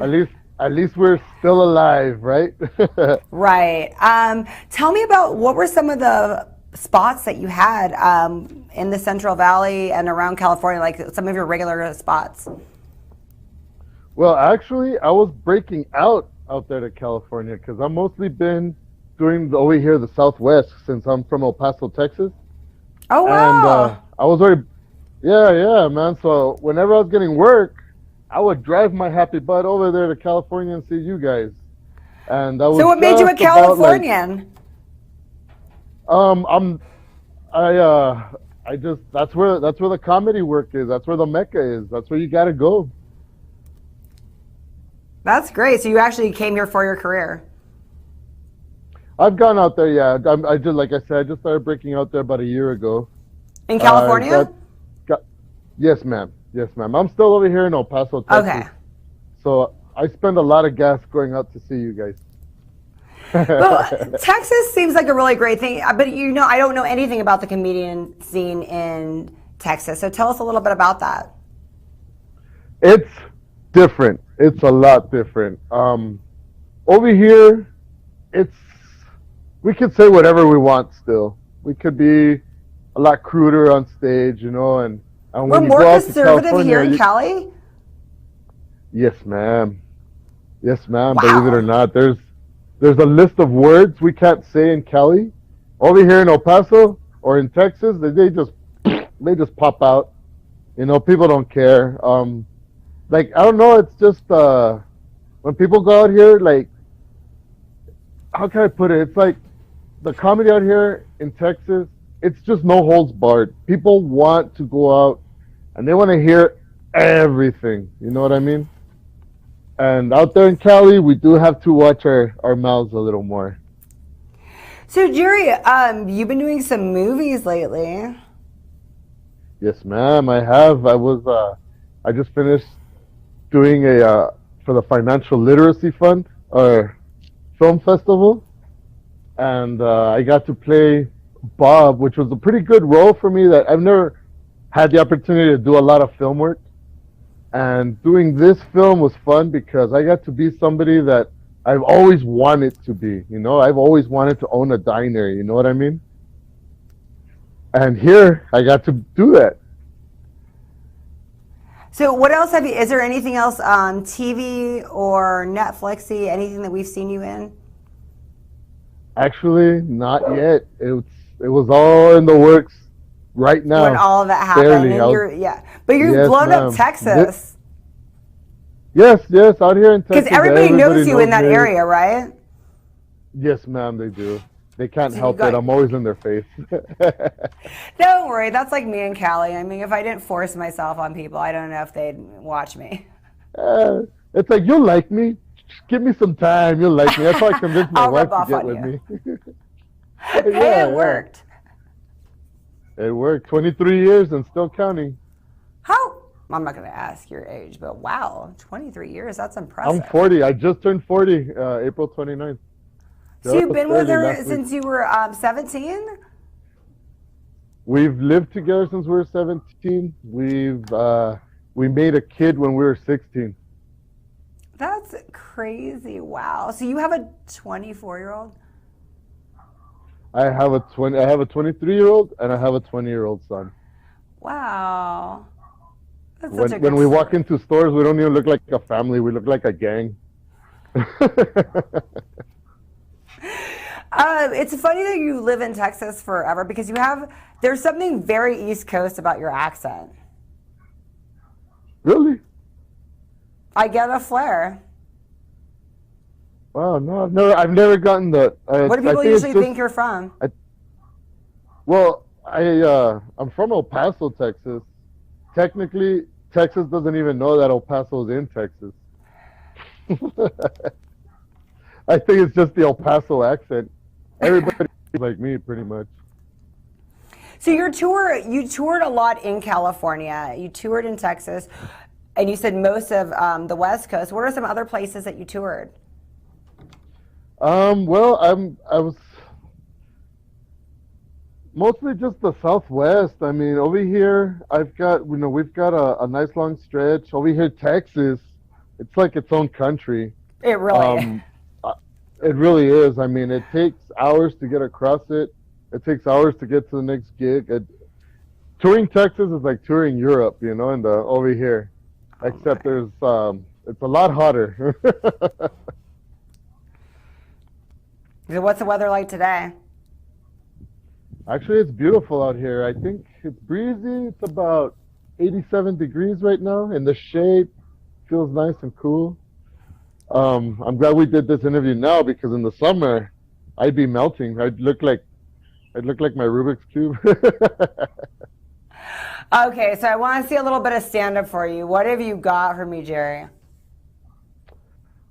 At least at least we're still alive, right? Right. Tell me about what were some of the spots that you had in the Central Valley and around California, like some of your regular spots. Well, actually, I was breaking out there to California because I've mostly been doing over here the Southwest since I'm from El Paso, Texas. Oh, wow. And I was already, yeah, man. So whenever I was getting work, I would drive my happy butt over there to California and see you guys. And that was So what made you a just about, like, Californian? I just that's where the comedy work is. That's where the Mecca is. That's where you got to go. That's great. So you actually came here for your career. I've gone out there, yeah. I just, like I said, I just started breaking out there about a year ago. In California? Yes, ma'am. Yes, ma'am. I'm still over here in El Paso, Texas. Okay. So I spend a lot of gas going out to see you guys. Well, Texas seems like a really great thing, but I don't know anything about the comedian scene in Texas. So tell us a little bit about that. It's different. It's a lot different. Over here, we could say whatever we want still. We could be a lot cruder on stage, and We're when you more go out to conservative California, here in Cali? Yes, ma'am. Yes, ma'am. Wow. Believe it or not, there's a list of words we can't say in Cali. Over here in El Paso or in Texas, they just pop out. People don't care. Like, I don't know, it's just when people go out here, like, how can I put it? It's like the comedy out here in Texas, it's just no holds barred. People want to go out and they want to hear everything. You know what I mean? And out there in Cali, we do have to watch our mouths a little more. So, Jerry, you've been doing some movies lately. Yes, ma'am, I have. I just finished doing for the Financial Literacy Fund, or film festival, and I got to play Bob, which was a pretty good role for me. That I've never had the opportunity to do a lot of film work, and doing this film was fun because I got to be somebody that I've always wanted to be. I've always wanted to own a diner. You know what I mean? And here I got to do that. So what else is there anything else on TV or Netflixy, anything that we've seen you in? Actually, not yet. It was all in the works right now. When all of that happened. Barely. But you've Yes, blown up ma'am. Texas. Yes, out here in Texas. Because everybody knows you in that me. area, right? Yes, ma'am, they do. They can't So help it. I'm always in their face. Don't worry, that's like me and Callie. I mean, if I didn't force myself on people, I don't know if they'd watch me. It's like, you'll like me. Just give me some time. You'll like me. That's how I convinced my I'll wife rub to off get on with you. me. Hey, it worked. It worked. 23 years and still counting. How? I'm not going to ask your age, but wow, 23 years, that's impressive. I'm 40. I just turned 40 April 29th. So you've been with her last since week. you were 17? We've lived together since we were 17. We made a kid when we were 16. That's crazy. Wow. So you have a 24-year-old? I have a 23-year-old and I have a 20-year-old son. Wow. That's such a good When we walk story. into stores, we don't even look like a family. We look like a gang. It's funny that you live in Texas forever because there's something very East Coast about your accent. Really? I get a flair. Wow, no, I've never gotten that. What do people usually think you're from? I'm from El Paso, Texas. Technically, Texas doesn't even know that El Paso is in Texas. I think it's just the El Paso accent. Everybody is like me, pretty much. So you toured a lot in California. You toured in Texas, and you said most of the West Coast. What are some other places that you toured? I was mostly just the Southwest. I mean, over here, we've got a nice long stretch. Over here, Texas, it's like its own country. It really It really is. I mean, it takes hours to get across it. It takes hours to get to the next gig. Touring Texas is like touring Europe, you know, over here. Except there's it's a lot hotter. So what's the weather like today? Actually, it's beautiful out here. I think it's breezy. It's about 87 degrees right now in the shade. Feels nice and cool. I'm glad we did this interview now because in the summer, I'd be melting. I'd look like my Rubik's Cube. Okay, so I want to see a little bit of stand-up for you. What have you got for me, Jerry?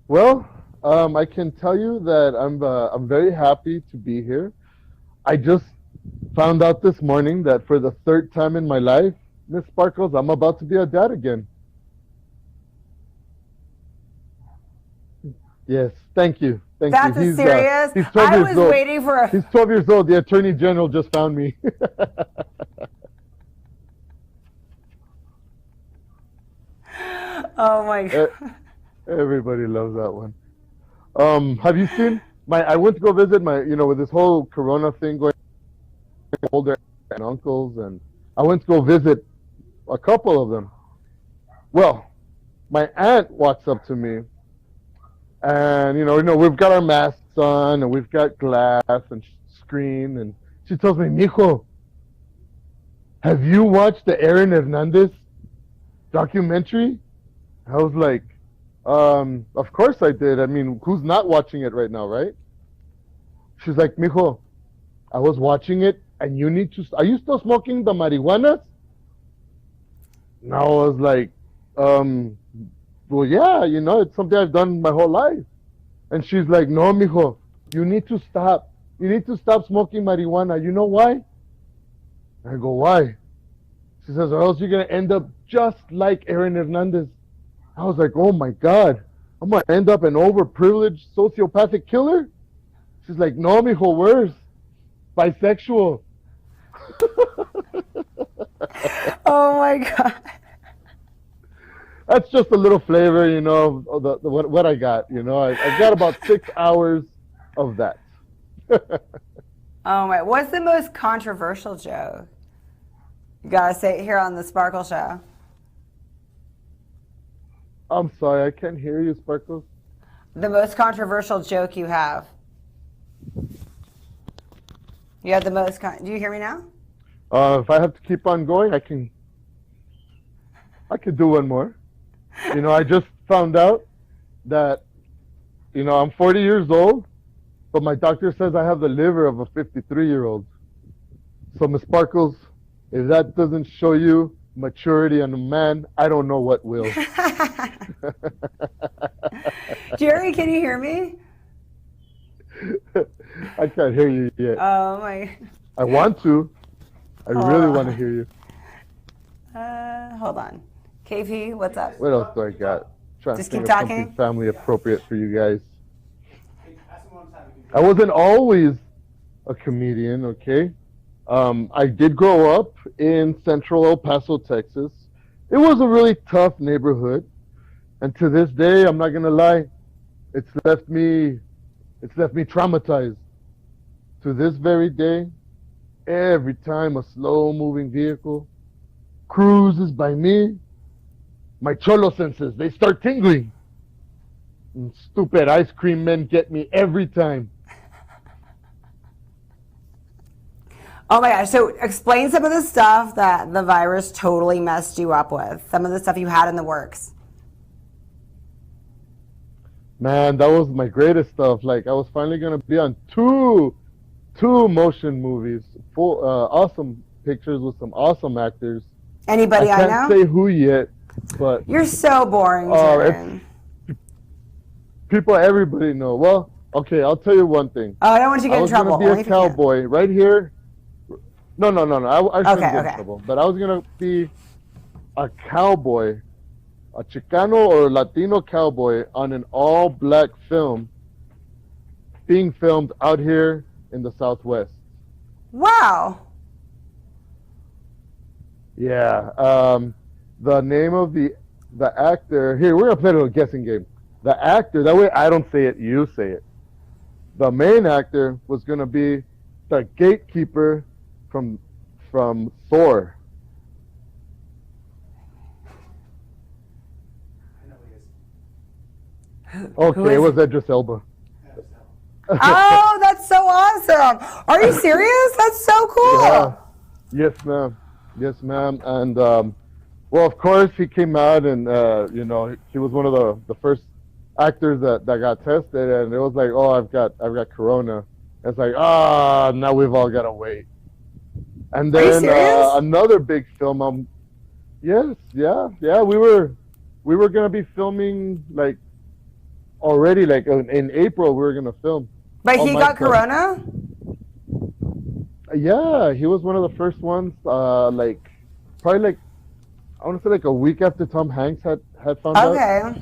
Well, I can tell you that I'm very happy to be here. I just found out this morning that for the third time in my life, Miss Sparkles, I'm about to be a dad again. Yes, thank you. That's you. serious? He's 12 I years was old. waiting for a... He's 12 years old. The Attorney General just found me. Oh my God. Everybody loves that one. Have you seen I went to go visit with this whole Corona thing going on, older and uncles, and I went to go visit a couple of them. Well, my aunt walks up to me, and we've got our masks on, and we've got glass and screen, and she tells me, "Mijo, have you watched the Aaron Hernandez documentary?" I was like, of course I did. I mean, who's not watching it right now, right? She's like, "Mijo, I was watching it, and you need to. Are you still smoking the marijuana?" And I was like, well, yeah, it's something I've done my whole life. And she's like, "No, mijo, you need to stop. You need to stop smoking marijuana. You know why?" I go, "Why?" She says, "Or else you're going to end up just like Aaron Hernandez." I was like, "Oh my God, I'm going to end up an overprivileged sociopathic killer?" She's like, "No, mijo, worse. Bisexual." Oh my God. That's just a little flavor, of what I got. I got about 6 hours of that. Oh my, what's the most controversial joke? You gotta say it here on the Sparkle Show. I'm sorry, I can't hear you, Sparkles. The most controversial joke you have. You have the most, do you hear me now? If I have to keep on going, I could do one more. I just found out that, I'm 40 years old, but my doctor says I have the liver of a 53-year-old. So, Ms. Sparkles, if that doesn't show you maturity in a man, I don't know what will. Jerry, can you hear me? I can't hear you yet. Oh my. I want to. I really want to hear you. Hold on. KP, what's up? What else do I got? Trying Just to think keep of talking. something family appropriate for you guys. I wasn't always a comedian, okay? I did grow up in central El Paso, Texas. It was a really tough neighborhood. And to this day, I'm not gonna lie, it's left me traumatized. To this very day, every time a slow-moving vehicle cruises by me, my cholo senses, they start tingling. And stupid ice cream men get me every time. Oh my gosh, so explain some of the stuff that the virus totally messed you up with. Some of the stuff you had in the works. Man, that was my greatest stuff. Like, I was finally going to be on two motion movies, full awesome pictures with some awesome actors. Anybody I know? I can't say who yet, but you're so boring, Jaron. Everybody know. Well, okay, I'll tell you one thing. Oh, I don't want you to get in trouble. I was going to be a cowboy right here. No. I shouldn't get in trouble. But I was going to be a cowboy, a Chicano or Latino cowboy on an all-black film being filmed out here in the Southwest. Wow. Yeah. The name of the actor, here, we're going to play a little guessing game. the actor, that way I don't say it, you say it. The main actor was going to be the gatekeeper from Thor. Okay, it was Idris Elba. Oh, that's so awesome. Are you serious? That's so cool. Yeah. Yes, ma'am. Yes, ma'am. And well, of course, he came out, and you know, he was one of the first actors that got tested, and it was like, oh, I've got Corona. It's like, now we've all got to wait. And then another big film. Yes, yeah. We were gonna be filming like already, like in April. We were gonna film. But he got Corona? Yeah, he was one of the first ones. Like probably like I want to say like a week after Tom Hanks had found out. Okay.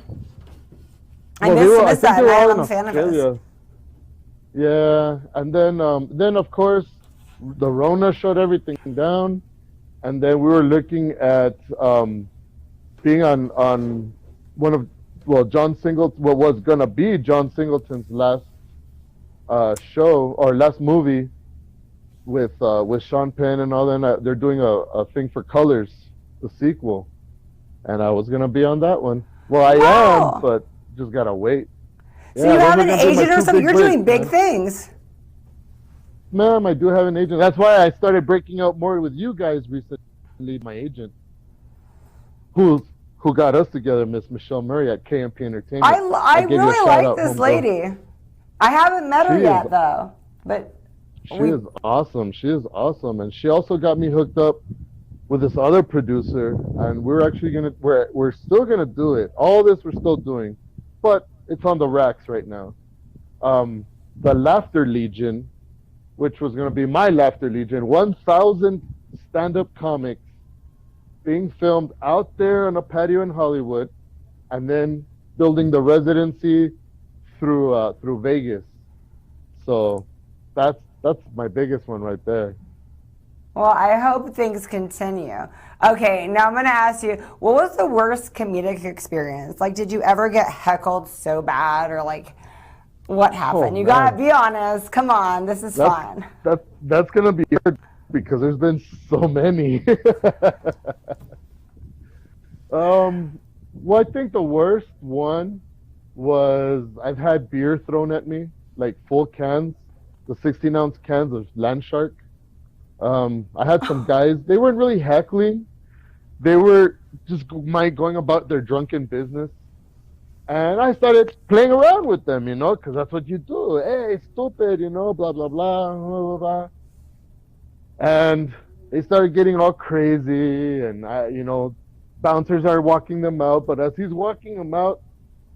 I missed that. I'm a fan of his. Yeah, and then of course the Rona shut everything down, and then we were looking at being on one of John Singleton, what was gonna be John Singleton's last show or last movie with Sean Penn and all that. They're doing a thing for Colors, the sequel, and I was gonna be on that one. Well, I am, but just gotta wait. So you have an agent or something? You're doing big things. Ma'am, I do have an agent. That's why I started breaking out more with you guys recently. My agent, who got us together, Miss Michelle Murray at KMP Entertainment. I really like this lady. I haven't met her yet though, but she is awesome. She is awesome, and she also got me hooked up with this other producer, and we're still gonna do it. All this we're still doing, but it's on the racks right now. The Laughter Legion, which was going to be my Laughter Legion, 1,000 stand-up comics being filmed out there on a patio in Hollywood, and then building the residency through Vegas. So that's my biggest one right there. Well, I hope things continue. Okay, now I'm going to ask you, what was the worst comedic experience? Like, did you ever get heckled so bad, or like, what happened? You got to be honest. Come on, this is fun. That's going to be hard because there's been so many. Well, I think the worst one was I've had beer thrown at me, like full cans, the 16-ounce cans of Land Shark. I had some guys, they weren't really heckling. They were just going about their drunken business. And I started playing around with them, because that's what you do. Hey, stupid, blah, blah, blah, blah, blah, blah. And they started getting all crazy, and, bouncers are walking them out. But as he's walking them out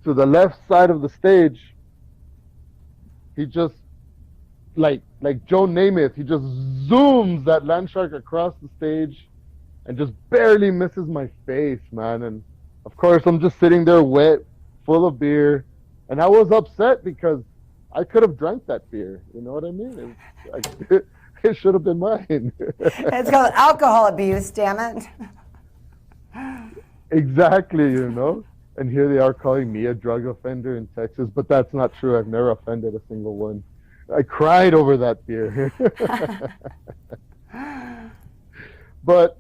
to the left side of the stage, he just, like Joe Namath, he just zooms that Land Shark across the stage and just barely misses my face, man. And of course, I'm just sitting there wet, full of beer, and I was upset because I could have drank that beer. You know what I mean? It should have been mine. It's called alcohol abuse, damn it. Exactly, And here they are calling me a drug offender in Texas, but that's not true. I've never offended a single one. I cried over that beer. But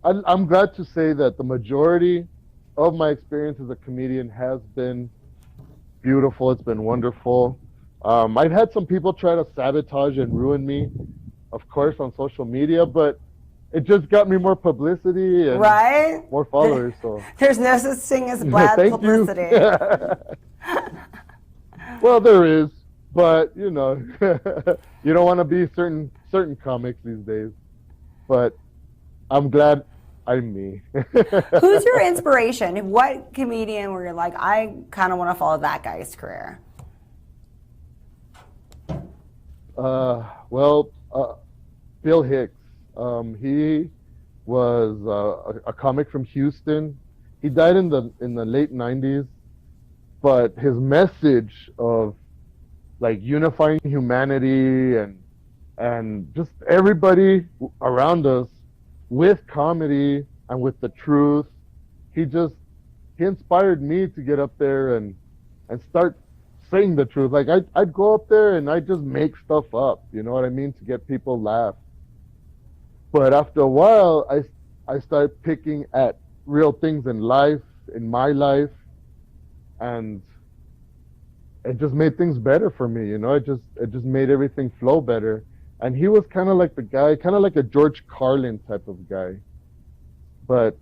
I'm glad to say that the majority of my experience as a comedian has been beautiful. It's been wonderful. I've had some people try to sabotage and ruin me, of course, on social media, but it just got me more publicity and more followers. So there's no such thing as bad publicity. Well, there is, but you don't want to be certain comics these days. But I'm glad I'm me. Who's your inspiration? What comedian were you like, I kind of want to follow that guy's career? Bill Hicks. He was a comic from Houston. He died in the late 90s, but his message of like unifying humanity and just everybody around us with comedy and with the truth, he inspired me to get up there and and start saying the truth. Like I'd go up there and I'd just make stuff up, you know what I mean, to get people laugh. But after a while, I started picking at real things in life, in my life, and it just made things better for me, you know. It just made everything flow better. And he was kind of like the guy, kind of like a George Carlin type of guy. But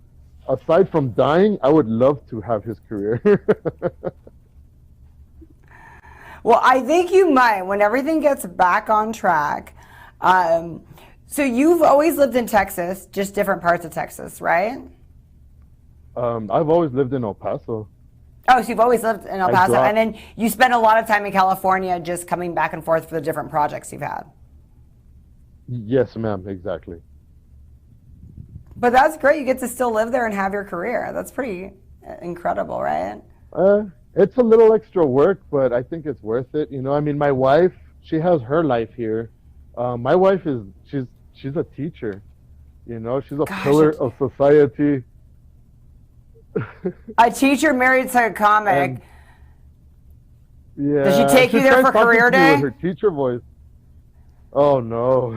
aside from dying, I would love to have his career. Well, I think you might when everything gets back on track. So you've always lived in Texas, just different parts of Texas, right? I've always lived in El Paso. Oh, so you've always lived in El Paso, and then you spend a lot of time in California just coming back and forth for the different projects you've had. Yes, ma'am, exactly. But that's great. You get to still live there and have your career. That's pretty incredible, right? It's a little extra work, but I think it's worth it. You know, I mean, my wife, she has her life here. My wife she's a teacher. You know, she's a pillar of society. A teacher married to a comic. Yeah. Does she take you there for career day? With her teacher voice. Oh no.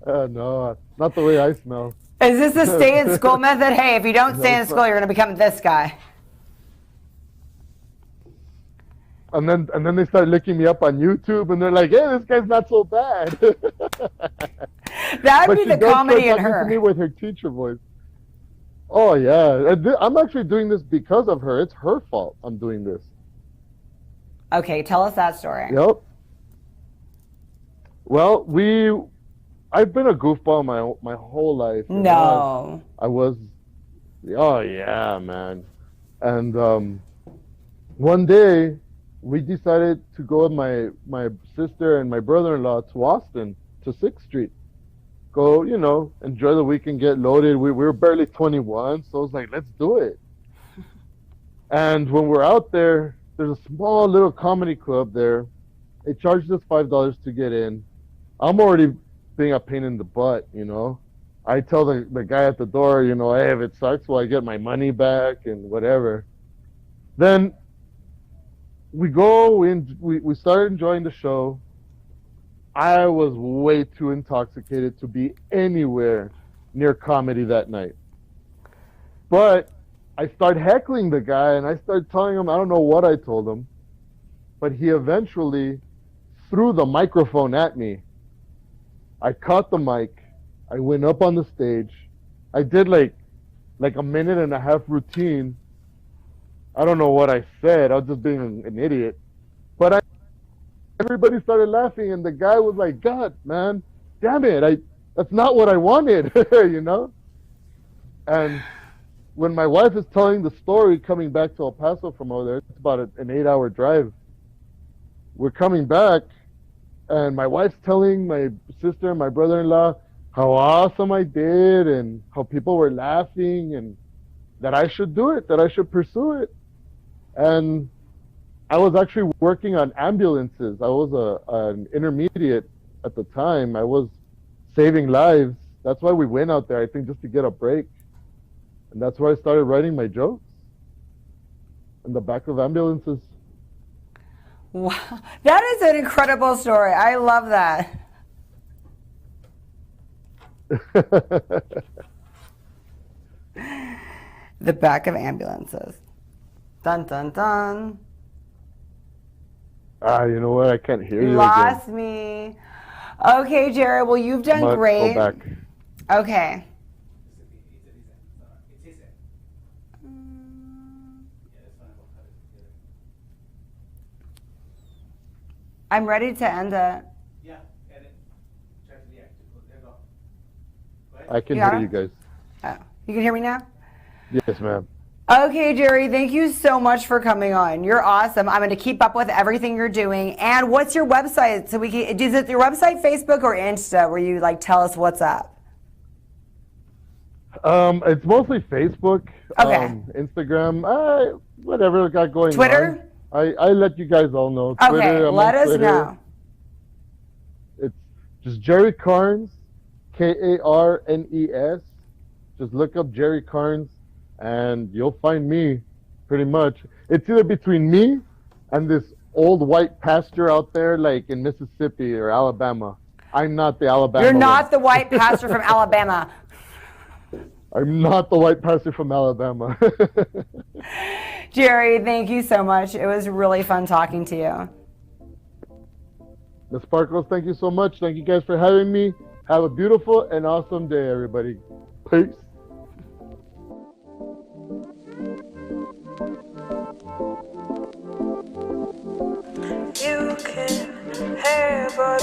No, not the way I smell. Is this the stay in school method? Hey, if you don't stay in school, you're going to become this guy. And then they start looking me up on YouTube, and they're like, "Hey, this guy's not so bad." That'd be the comedy in her. To me with her teacher voice. Oh yeah, I'm actually doing this because of her. It's her fault I'm doing this. Okay, tell us that story. Yep. Well, I've been a goofball my whole life. No. I was. Oh yeah, man. And one day we decided to go with my sister and my brother-in-law to Austin, to 6th Street. Go, you know, enjoy the weekend, get loaded. We were barely 21, so I was like, let's do it. And when we're out there, there's a small little comedy club there. They charged us $5 to get in. I'm already being a pain in the butt, you know. I tell the guy at the door, you know, hey, if it sucks, well, I get my money back and whatever. Then we go in, we started enjoying the show. I was way too intoxicated to be anywhere near comedy that night. But I started heckling the guy, and I started telling him, I don't know what I told him, but he eventually threw the microphone at me. I caught the mic. I went up on the stage. I did like a minute and a half routine. I don't know what I said. I was just being an idiot. But everybody started laughing, and the guy was like, God, man, damn it. That's not what I wanted, you know? And when my wife is telling the story coming back to El Paso from over there, it's about an 8-hour drive. We're coming back, and my wife's telling my sister and my brother-in-law how awesome I did and how people were laughing and that I should do it, that I should pursue it. And I was actually working on ambulances. I was an intermediate at the time. I was saving lives. That's why we went out there, I think, just to get a break. And that's where I started writing my jokes, in the back of ambulances. Wow, that is an incredible story. I love that. The back of ambulances. Dun, dun, dun. You know what? I can't hear you Lost again. me. Okay, Jared. Well, you've done great. Go back. Okay. I'm ready to end it. Yeah, edit. Try to react. There you go. Go ahead. I can Yeah. hear you guys. Oh, you can hear me now? Yes, ma'am. Okay, Jerry, thank you so much for coming on. You're awesome. I'm going to keep up with everything you're doing. And what's your website? So we can, is it your website, Facebook, or Insta, where you like tell us what's up? It's mostly Facebook, Okay. Instagram, whatever I got going Twitter? on. I let you guys all know. Okay, Twitter, I'm let on us Twitter. know. It's just Jerry Karnes, Karnes. Just look up Jerry Karnes, and you'll find me. pretty much. It's either between me and this old white pastor out there, like in Mississippi or Alabama. I'm not the Alabama. You're not one. the white pastor from Alabama. I'm not the white pastor from Alabama. Jerry, thank you so much. It was really fun talking to you. Ms. Sparkles, thank you so much. Thank you guys for having me. Have a beautiful and awesome day, everybody. Peace. You can have all